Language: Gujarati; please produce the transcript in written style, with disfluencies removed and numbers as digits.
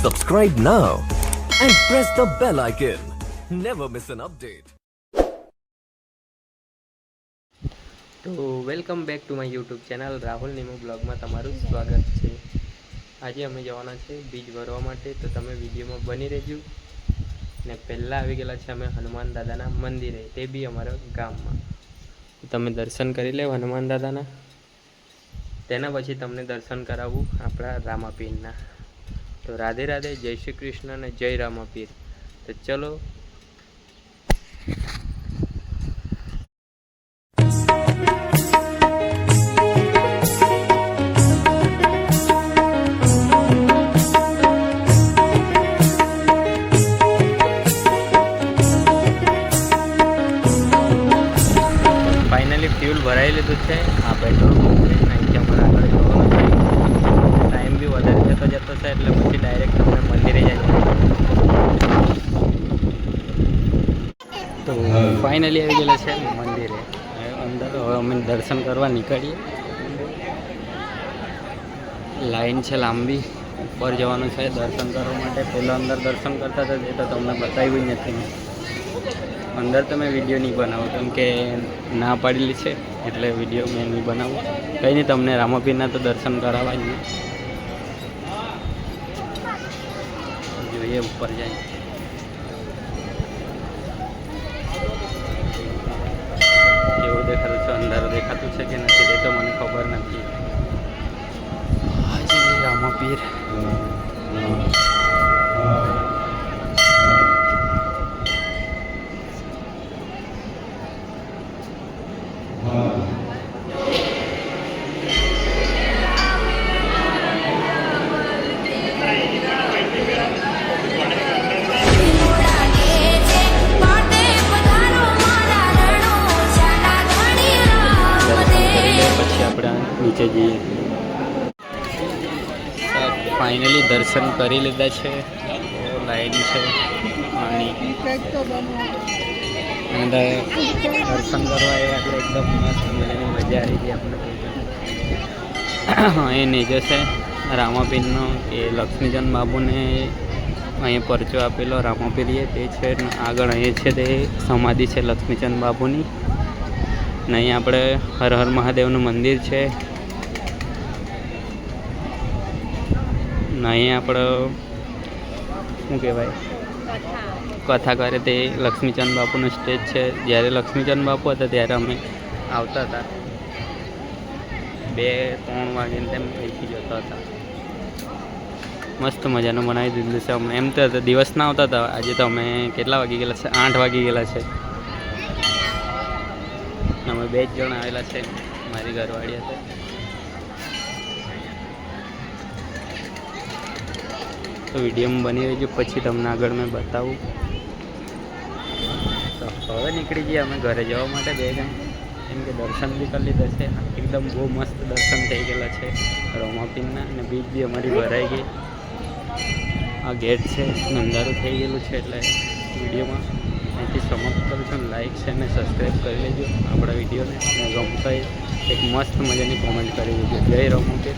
Subscribe now and press the bell icon. Never miss an update. તો welcome back to my YouTube channel Rahul નિમો બ્લોગમાં તમારું સ્વાગત છે. આજે અમે જવાના છે બીજ ભરવા માટે, તો તમે વિડીયોમાં બની રહેજો. ને પહેલાં આવી ગયેલા છે અમે હનુમાન દાદાના મંદિરે, તે બી અમારા ગામમાં. તમે દર્શન કરી લે હનુમાન દાદાના, તેના પછી તમને દર્શન કરાવું આપણા રામાપીરના. તો રાધે રાધે, જય શ્રી કૃષ્ણ અને જય રામાપીર. તો ચલો. ફાઇનલી ફ્યુલ ભરાઈ લીધું છે. આ પેટ્રોલ પંપ છે, અહીંથી અમારે આગળ જવાનું છે. ટાઈમ બી વધારે જતો છે, એટલે પછી ડાયરેક્ટ અમે મંદિરે જાય. તો ફાઇનલી આવી ગયેલા છે મંદિરે અંદર. હવે અમે દર્શન કરવા નીકળીએ. લાઈન છે લાંબી, ઉપર જવાનું છે દર્શન કરવા માટે. પહેલાં અંદર દર્શન કરતા હતા એ તો તમને બતાવ્યું નથી. અંદર તમે વિડીયો નહીં બનાવો, કેમ કે ના પાડેલી છે, એટલે વિડીયો મેં નહીં બનાવું. કંઈ નહીં, તમને રામાપીરના તો દર્શન કરાવવા જ નહીં. જોઈએ ઉપર જાય. કેવું દેખાતું છે, અંધારું દેખાતું છે કે નથી તે તો મને ખબર નથી. હાજી રામાપીર. નીચે જઈએ. ફાઇનલી દર્શન કરી લીધા છે. લાઈન છે અને દર્શન કરવા એ એટલે એકદમ મસ્ત મજાની મજા આવી ગઈ આપણે. એ નીચે છે રામાપીરનો, એ લક્ષ્મીચંદ બાબુને અહીં પરચો આપેલો રામાપીરીએ તે છે. આગળ અહીં છે તે સમાધિ છે લક્ષ્મીચંદ બાબુની. ને અહીં આપણે હર હર મહાદેવનું મંદિર છે. અહીં આપણે શું કહેવાય, કથા કરે તે લક્ષ્મીચંદ બાપુનું સ્ટેજ છે. જ્યારે લક્ષ્મીચંદ બાપુ હતા ત્યારે અમે આવતા હતા, 2-3 વાગે તેમ અહીંથી જતા હતા. મસ્ત મજાનું બનાવી દીધું છે. અમે એમ તો દિવસના આવતા હતા, આજે તો અમે કેટલા વાગી ગયેલા છે, 8 વાગી ગયેલા છે. અમે 2 જ જણ આવેલા છે, મારી ઘરવાળી હતા. તો વિડીયોમાં બની રહેજો, પછી તમને આગળ મેં બતાવું. તો હવે નીકળી જઈએ અમે ઘરે જવા માટે 2 જણ, કેમ કે દર્શન બી કરી લીધા છે. એકદમ બહુ મસ્ત દર્શન થઈ ગયેલા છે રામાપીરના. અને બીજ બી અમારી ભરાઈ ગઈ. આ ગેટ છે, અંધારું થઈ ગયેલું છે, એટલે વિડીયોમાં અહીંથી સમાપ્ત કરું છું. લાઈક છે અને સબસ્ક્રાઈબ કરી લેજો આપણા વિડીયોને. અને ગમતા એક મસ્ત મજાની કોમેન્ટ કરી દેજો. જય રામાપીર.